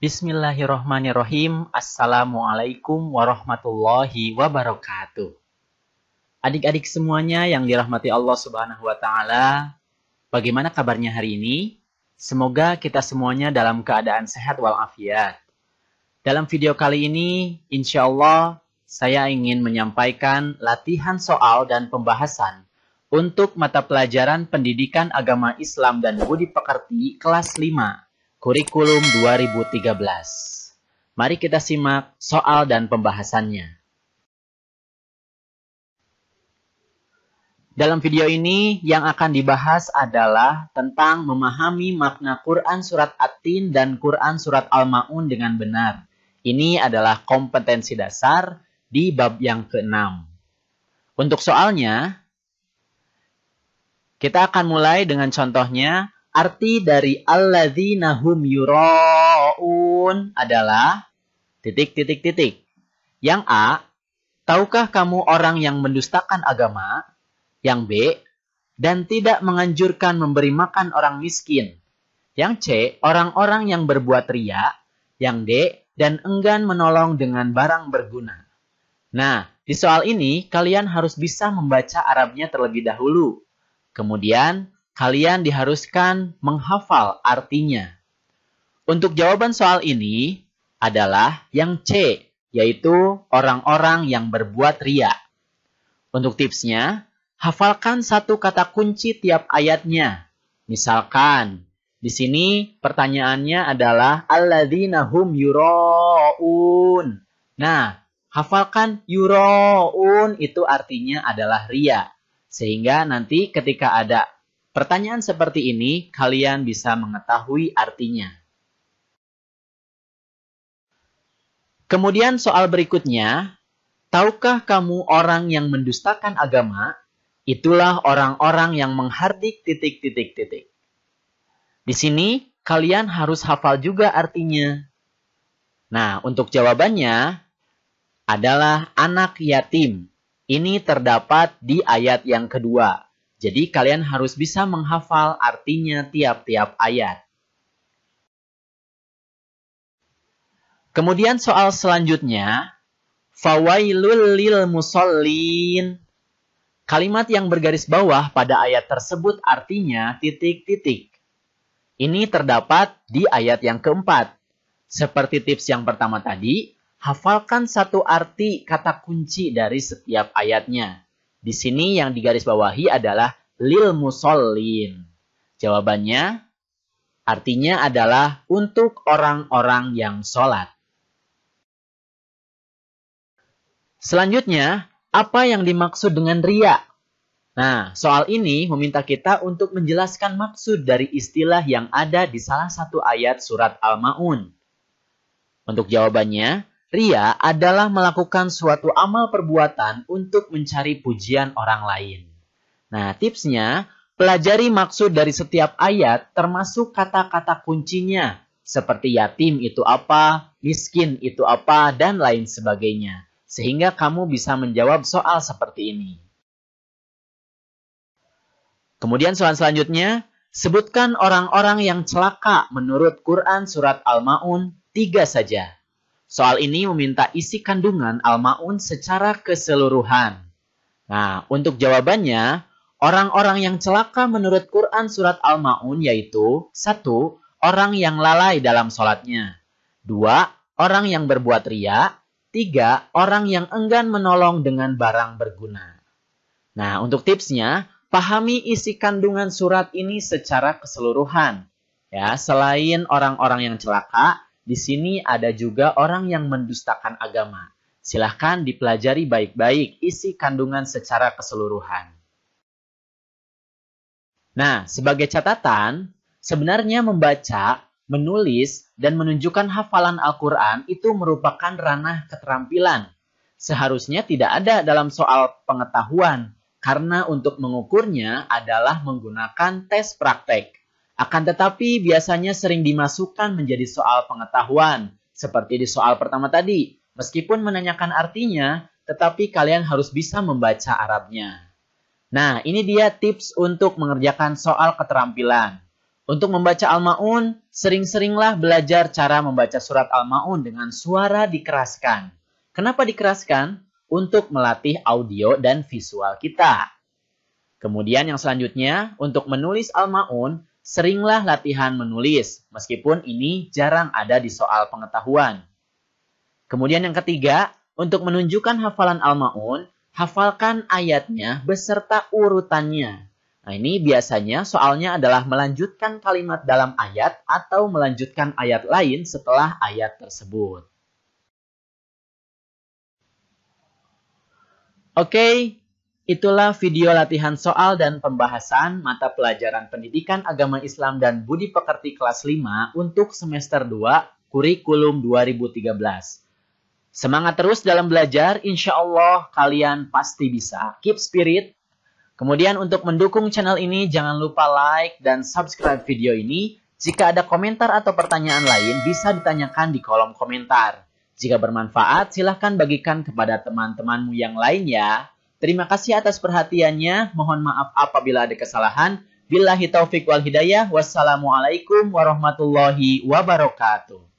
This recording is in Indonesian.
Bismillahirrahmanirrahim. Assalamualaikum warahmatullahi wabarakatuh. Adik-adik semuanya yang dirahmati Allah Subhanahu wa Ta'ala, bagaimana kabarnya hari ini? Semoga kita semuanya dalam keadaan sehat walafiat. Dalam video kali ini, insya Allah saya ingin menyampaikan latihan soal dan pembahasan untuk mata pelajaran Pendidikan Agama Islam dan Budi Pekerti kelas 5. Kurikulum 2013. Mari kita simak soal dan pembahasannya. Dalam video ini yang akan dibahas adalah tentang memahami makna Quran Surat At-Tin dan Quran Surat Al-Ma'un dengan benar. Ini adalah kompetensi dasar di bab yang ke-6. Untuk soalnya, kita akan mulai dengan contohnya. Arti dari alladzina hum yura'un adalah ... Yang A, tahukah kamu orang yang mendustakan agama? Yang B, dan tidak menganjurkan memberi makan orang miskin. Yang C, orang-orang yang berbuat riya. Yang D, dan enggan menolong dengan barang berguna. Nah, di soal ini kalian harus bisa membaca Arabnya terlebih dahulu. Kemudian kalian diharuskan menghafal artinya. Untuk jawaban soal ini adalah yang C, yaitu orang-orang yang berbuat riya. Untuk tipsnya, hafalkan satu kata kunci tiap ayatnya. Misalkan, di sini pertanyaannya adalah alladzina hum yura'un. Nah, hafalkan yura'un itu artinya adalah riya. Sehingga nanti ketika ada pertanyaan seperti ini, kalian bisa mengetahui artinya. Kemudian soal berikutnya, tahukah kamu orang yang mendustakan agama? Itulah orang-orang yang menghardik ... Di sini, kalian harus hafal juga artinya. Nah, untuk jawabannya adalah anak yatim. Ini terdapat di ayat yang kedua. Jadi kalian harus bisa menghafal artinya tiap-tiap ayat. Kemudian soal selanjutnya, fawailul lil musallin. Kalimat yang bergaris bawah pada ayat tersebut artinya ... Ini terdapat di ayat yang keempat. Seperti tips yang pertama tadi, hafalkan satu arti kata kunci dari setiap ayatnya. Di sini yang digarisbawahi adalah lil musallin. Jawabannya artinya adalah untuk orang-orang yang sholat. Selanjutnya, apa yang dimaksud dengan riya? Nah, soal ini meminta kita untuk menjelaskan maksud dari istilah yang ada di salah satu ayat surat Al-Ma'un. Untuk jawabannya, riya adalah melakukan suatu amal perbuatan untuk mencari pujian orang lain. Nah, tipsnya, pelajari maksud dari setiap ayat termasuk kata-kata kuncinya. Seperti yatim itu apa, miskin itu apa, dan lain sebagainya. Sehingga kamu bisa menjawab soal seperti ini. Kemudian soal selanjutnya, sebutkan orang-orang yang celaka menurut Quran Surat Al-Ma'un 3 saja. Soal ini meminta isi kandungan Al-Ma'un secara keseluruhan. Nah, untuk jawabannya, orang-orang yang celaka menurut Quran Surat Al-Ma'un yaitu 1. Orang yang lalai dalam sholatnya. 2. Orang yang berbuat riya. 3. Orang yang enggan menolong dengan barang berguna. Nah, untuk tipsnya, pahami isi kandungan surat ini secara keseluruhan. Ya, selain orang-orang yang celaka, di sini ada juga orang yang mendustakan agama. Silahkan dipelajari baik-baik isi kandungan secara keseluruhan. Nah, sebagai catatan, sebenarnya membaca, menulis, dan menunjukkan hafalan Al-Quran itu merupakan ranah keterampilan. Seharusnya tidak ada dalam soal pengetahuan, karena untuk mengukurnya adalah menggunakan tes praktek. Akan tetapi biasanya sering dimasukkan menjadi soal pengetahuan, seperti di soal pertama tadi. Meskipun menanyakan artinya, tetapi kalian harus bisa membaca Arabnya. Nah, ini dia tips untuk mengerjakan soal keterampilan. Untuk membaca Al-Ma'un, sering-seringlah belajar cara membaca surat Al-Ma'un dengan suara dikeraskan. Kenapa dikeraskan? Untuk melatih audio dan visual kita. Kemudian yang selanjutnya, untuk menulis Al-Ma'un, seringlah latihan menulis, meskipun ini jarang ada di soal pengetahuan. Kemudian yang ketiga, untuk menunjukkan hafalan Al-Ma'un, hafalkan ayatnya beserta urutannya. Nah, ini biasanya soalnya adalah melanjutkan kalimat dalam ayat atau melanjutkan ayat lain setelah ayat tersebut. Oke, itulah video latihan soal dan pembahasan mata pelajaran Pendidikan Agama Islam dan Budi Pekerti kelas 5 untuk semester 2 kurikulum 2013. Semangat terus dalam belajar, insya Allah kalian pasti bisa. Keep spirit. Kemudian untuk mendukung channel ini, jangan lupa like dan subscribe video ini. Jika ada komentar atau pertanyaan lain, bisa ditanyakan di kolom komentar. Jika bermanfaat, silahkan bagikan kepada teman-temanmu yang lain ya. Terima kasih atas perhatiannya. Mohon maaf apabila ada kesalahan. Billahi taufiq wal hidayah. Wassalamualaikum warahmatullahi wabarakatuh.